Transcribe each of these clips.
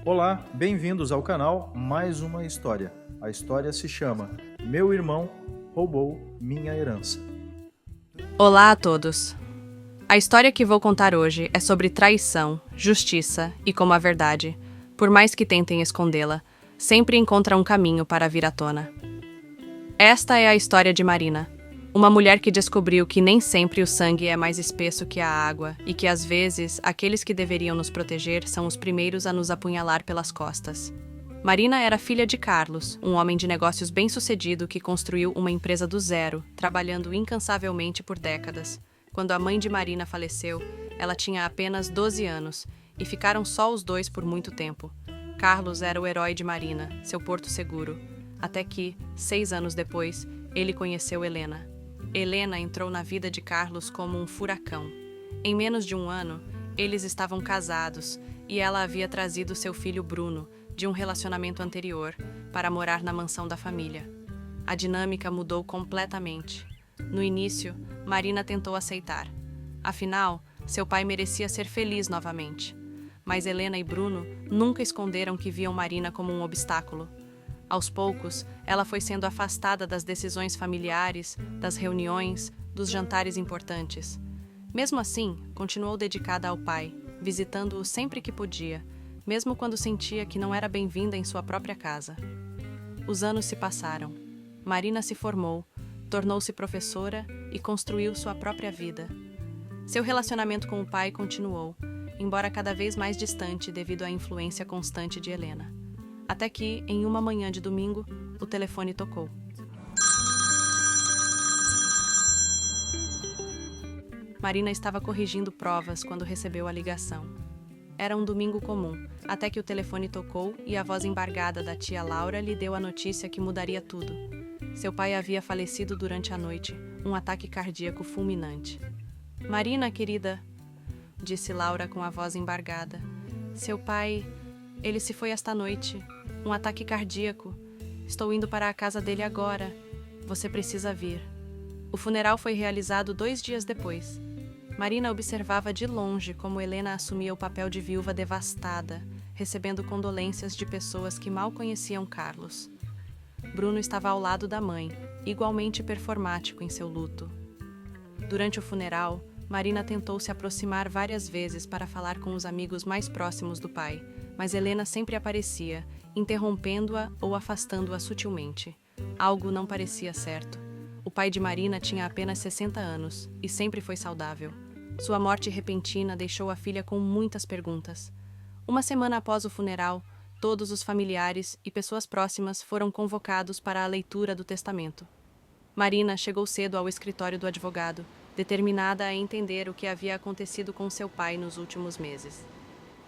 Olá, bem-vindos ao canal Mais uma História. A história se chama Meu Irmão Roubou Minha Herança. Olá a todos! A história que vou contar hoje é sobre traição, justiça e como a verdade, por mais que tentem escondê-la, sempre encontra um caminho para vir à tona. Esta é a história de Marina, uma mulher que descobriu que nem sempre o sangue é mais espesso que a água e que, às vezes, aqueles que deveriam nos proteger são os primeiros a nos apunhalar pelas costas. Marina era filha de Carlos, um homem de negócios bem-sucedido que construiu uma empresa do zero, trabalhando incansavelmente por décadas. Quando a mãe de Marina faleceu, ela tinha apenas 12 anos e ficaram só os dois por muito tempo. Carlos era o herói de Marina, seu porto seguro, até que, 6 anos depois, ele conheceu Helena. Helena entrou na vida de Carlos como um furacão. Em menos de um ano, eles estavam casados e ela havia trazido seu filho Bruno, de um relacionamento anterior, para morar na mansão da família. A dinâmica mudou completamente. No início, Marina tentou aceitar. Afinal, seu pai merecia ser feliz novamente. Mas Helena e Bruno nunca esconderam que viam Marina como um obstáculo. Aos poucos, ela foi sendo afastada das decisões familiares, das reuniões, dos jantares importantes. Mesmo assim, continuou dedicada ao pai, visitando-o sempre que podia, mesmo quando sentia que não era bem-vinda em sua própria casa. Os anos se passaram. Marina se formou, tornou-se professora e construiu sua própria vida. Seu relacionamento com o pai continuou, embora cada vez mais distante devido à influência constante de Helena. Até que, em uma manhã de domingo, o telefone tocou. Marina estava corrigindo provas quando recebeu a ligação. Era um domingo comum, até que o telefone tocou e a voz embargada da tia Laura lhe deu a notícia que mudaria tudo. Seu pai havia falecido durante a noite, um ataque cardíaco fulminante. "Marina, querida", disse Laura com a voz embargada. "Seu pai, ele se foi esta noite. Um ataque cardíaco. Estou indo para a casa dele agora. Você precisa vir." O funeral foi realizado 2 dias depois. Marina observava de longe como Helena assumia o papel de viúva devastada, recebendo condolências de pessoas que mal conheciam Carlos. Bruno estava ao lado da mãe, igualmente performático em seu luto. Durante o funeral, Marina tentou se aproximar várias vezes para falar com os amigos mais próximos do pai, mas Helena sempre aparecia, interrompendo-a ou afastando-a sutilmente. Algo não parecia certo. O pai de Marina tinha apenas 60 anos e sempre foi saudável. Sua morte repentina deixou a filha com muitas perguntas. Uma semana após o funeral, todos os familiares e pessoas próximas foram convocados para a leitura do testamento. Marina chegou cedo ao escritório do advogado, determinada a entender o que havia acontecido com seu pai nos últimos meses.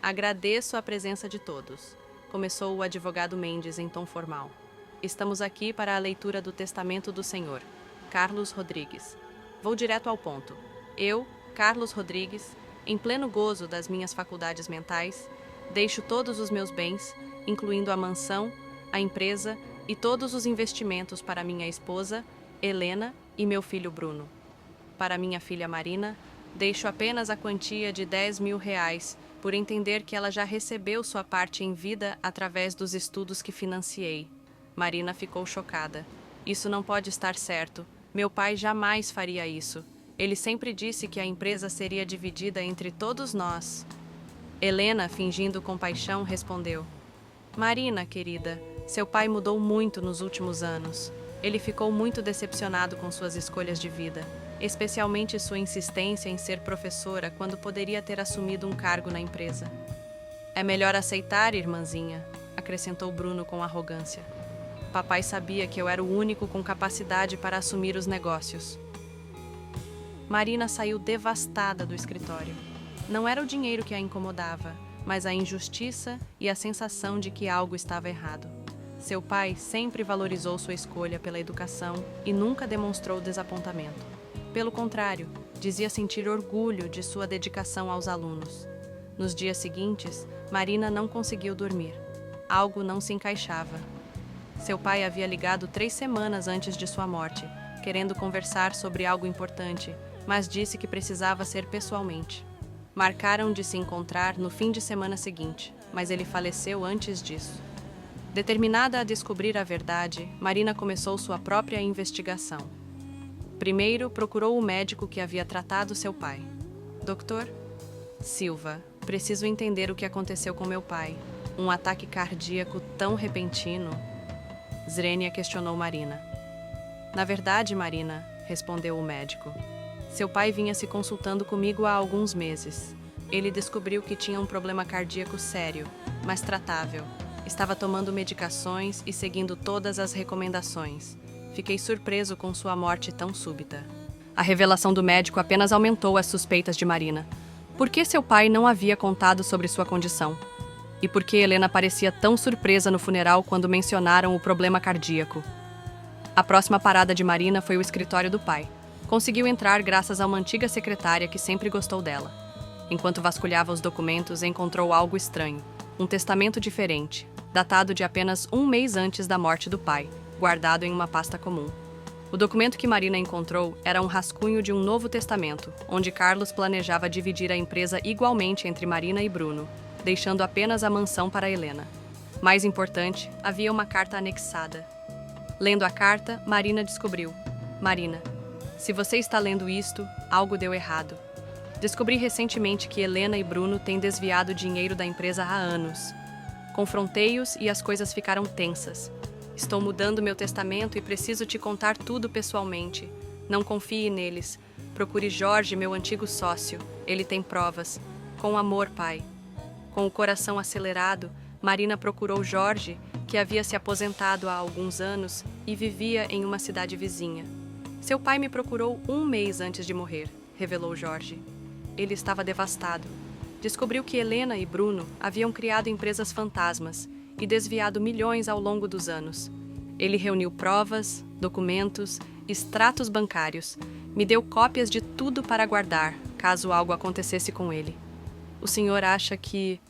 "Agradeço a presença de todos", começou o advogado Mendes em tom formal. "Estamos aqui para a leitura do testamento do senhor, Carlos Rodrigues. Vou direto ao ponto. Eu, Carlos Rodrigues, em pleno gozo das minhas faculdades mentais, deixo todos os meus bens, incluindo a mansão, a empresa e todos os investimentos para minha esposa, Helena, e meu filho Bruno. Para minha filha Marina, deixo apenas a quantia de R$ 10.000, por entender que ela já recebeu sua parte em vida através dos estudos que financiei." Marina ficou chocada. "Isso não pode estar certo. Meu pai jamais faria isso. Ele sempre disse que a empresa seria dividida entre todos nós." Helena, fingindo compaixão, respondeu: "Marina, querida, seu pai mudou muito nos últimos anos. Ele ficou muito decepcionado com suas escolhas de vida, especialmente sua insistência em ser professora quando poderia ter assumido um cargo na empresa." "É melhor aceitar, irmãzinha", acrescentou Bruno com arrogância. "Papai sabia que eu era o único com capacidade para assumir os negócios." Marina saiu devastada do escritório. Não era o dinheiro que a incomodava, mas a injustiça e a sensação de que algo estava errado. Seu pai sempre valorizou sua escolha pela educação e nunca demonstrou desapontamento. Pelo contrário, dizia sentir orgulho de sua dedicação aos alunos. Nos dias seguintes, Marina não conseguiu dormir. Algo não se encaixava. Seu pai havia ligado 3 semanas antes de sua morte, querendo conversar sobre algo importante, mas disse que precisava ser pessoalmente. Marcaram de se encontrar no fim de semana seguinte, mas ele faleceu antes disso. Determinada a descobrir a verdade, Marina começou sua própria investigação. Primeiro, procurou o médico que havia tratado seu pai. Doutor Silva, preciso entender o que aconteceu com meu pai. Um ataque cardíaco tão repentino? Zrenia questionou Marina. Na verdade, Marina, respondeu o médico, seu pai vinha se consultando comigo há alguns meses. Ele descobriu que tinha um problema cardíaco sério, mas tratável. Estava tomando medicações e seguindo todas as recomendações. Fiquei surpreso com sua morte tão súbita. A revelação do médico apenas aumentou as suspeitas de Marina. Por que seu pai não havia contado sobre sua condição? E por que Helena parecia tão surpresa no funeral quando mencionaram o problema cardíaco? A próxima parada de Marina foi o escritório do pai. Conseguiu entrar graças a uma antiga secretária que sempre gostou dela. Enquanto vasculhava os documentos, encontrou algo estranho. Um testamento diferente, datado de apenas um mês antes da morte do pai, guardado em uma pasta comum. O documento que Marina encontrou era um rascunho de um novo testamento, onde Carlos planejava dividir a empresa igualmente entre Marina e Bruno, deixando apenas a mansão para Helena. Mais importante, havia uma carta anexada. Lendo a carta, Marina descobriu. Marina, se você está lendo isto, algo deu errado. Descobri recentemente que Helena e Bruno têm desviado dinheiro da empresa há anos. Confrontei-os e as coisas ficaram tensas. Estou mudando meu testamento e preciso te contar tudo pessoalmente. Não confie neles. Procure Jorge, meu antigo sócio. Ele tem provas. Com amor, pai. Com o coração acelerado, Marina procurou Jorge, que havia se aposentado há alguns anos e vivia em uma cidade vizinha. Seu pai me procurou um mês antes de morrer, revelou Jorge. Ele estava devastado. Descobriu que Helena e Bruno haviam criado empresas fantasmas e desviado milhões ao longo dos anos. Ele reuniu provas, documentos, extratos bancários, me deu cópias de tudo para guardar, caso algo acontecesse com ele. O senhor acha que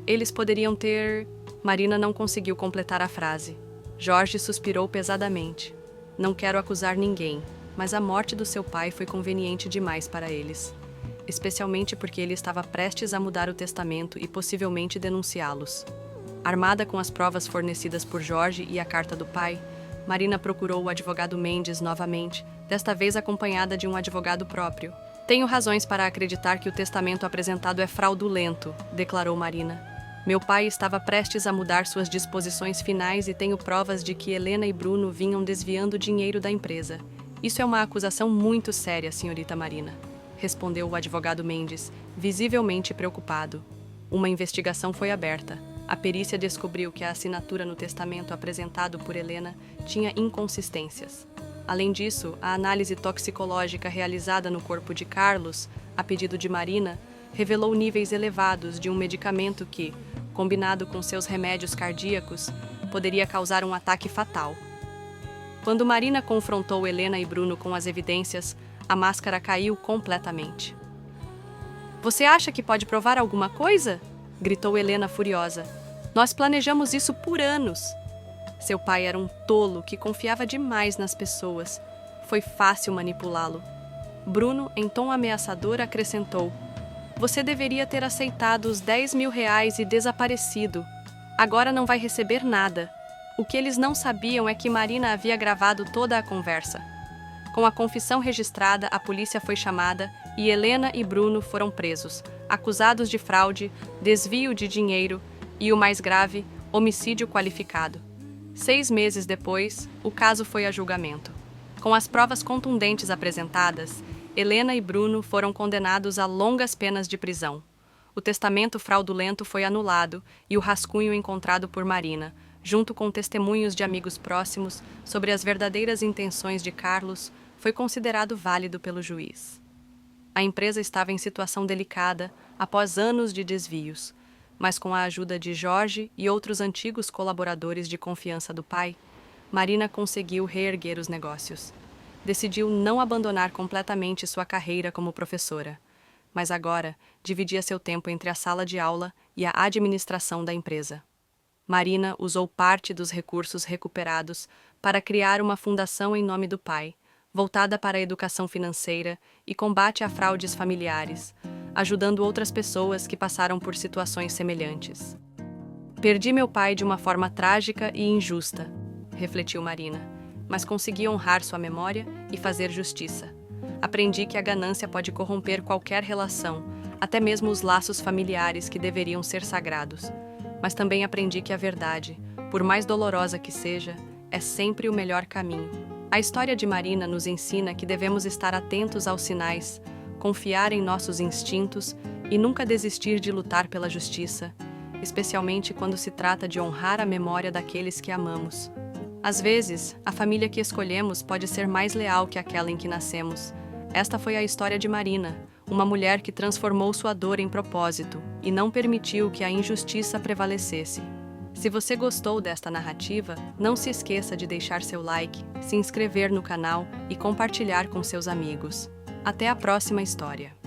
eles poderiam ter... Marina não conseguiu completar a frase. Jorge suspirou pesadamente. Não quero acusar ninguém, mas a morte do seu pai foi conveniente demais para eles. Especialmente porque ele estava prestes a mudar o testamento e possivelmente denunciá-los. Armada com as provas fornecidas por Jorge e a carta do pai, Marina procurou o advogado Mendes novamente, desta vez acompanhada de um advogado próprio. Tenho razões para acreditar que o testamento apresentado é fraudulento, declarou Marina. Meu pai estava prestes a mudar suas disposições finais e tenho provas de que Helena e Bruno vinham desviando dinheiro da empresa. Isso é uma acusação muito séria, senhorita Marina, respondeu o advogado Mendes, visivelmente preocupado. Uma investigação foi aberta. A perícia descobriu que a assinatura no testamento apresentado por Helena tinha inconsistências. Além disso, a análise toxicológica realizada no corpo de Carlos, a pedido de Marina, revelou níveis elevados de um medicamento que, combinado com seus remédios cardíacos, poderia causar um ataque fatal. Quando Marina confrontou Helena e Bruno com as evidências, a máscara caiu completamente. Você acha que pode provar alguma coisa? Gritou Helena furiosa. Nós planejamos isso por anos. Seu pai era um tolo que confiava demais nas pessoas. Foi fácil manipulá-lo. Bruno, em tom ameaçador, acrescentou: Você deveria ter aceitado os 10 mil reais e desaparecido. Agora não vai receber nada. O que eles não sabiam é que Marina havia gravado toda a conversa. Com a confissão registrada, a polícia foi chamada e Helena e Bruno foram presos, acusados de fraude, desvio de dinheiro e, o mais grave, homicídio qualificado. 6 meses depois, o caso foi a julgamento. Com as provas contundentes apresentadas, Helena e Bruno foram condenados a longas penas de prisão. O testamento fraudulento foi anulado e o rascunho encontrado por Marina, junto com testemunhos de amigos próximos sobre as verdadeiras intenções de Carlos, foi considerado válido pelo juiz. A empresa estava em situação delicada após anos de desvios, mas com a ajuda de Jorge e outros antigos colaboradores de confiança do pai, Marina conseguiu reerguer os negócios. Decidiu não abandonar completamente sua carreira como professora, mas agora dividia seu tempo entre a sala de aula e a administração da empresa. Marina usou parte dos recursos recuperados para criar uma fundação em nome do pai, voltada para a educação financeira e combate a fraudes familiares, ajudando outras pessoas que passaram por situações semelhantes. Perdi meu pai de uma forma trágica e injusta, refletiu Marina, mas consegui honrar sua memória e fazer justiça. Aprendi que a ganância pode corromper qualquer relação, até mesmo os laços familiares que deveriam ser sagrados. Mas também aprendi que a verdade, por mais dolorosa que seja, é sempre o melhor caminho. A história de Marina nos ensina que devemos estar atentos aos sinais, confiar em nossos instintos e nunca desistir de lutar pela justiça, especialmente quando se trata de honrar a memória daqueles que amamos. Às vezes, a família que escolhemos pode ser mais leal que aquela em que nascemos. Esta foi a história de Marina, uma mulher que transformou sua dor em propósito e não permitiu que a injustiça prevalecesse. Se você gostou desta narrativa, não se esqueça de deixar seu like, se inscrever no canal e compartilhar com seus amigos. Até a próxima história!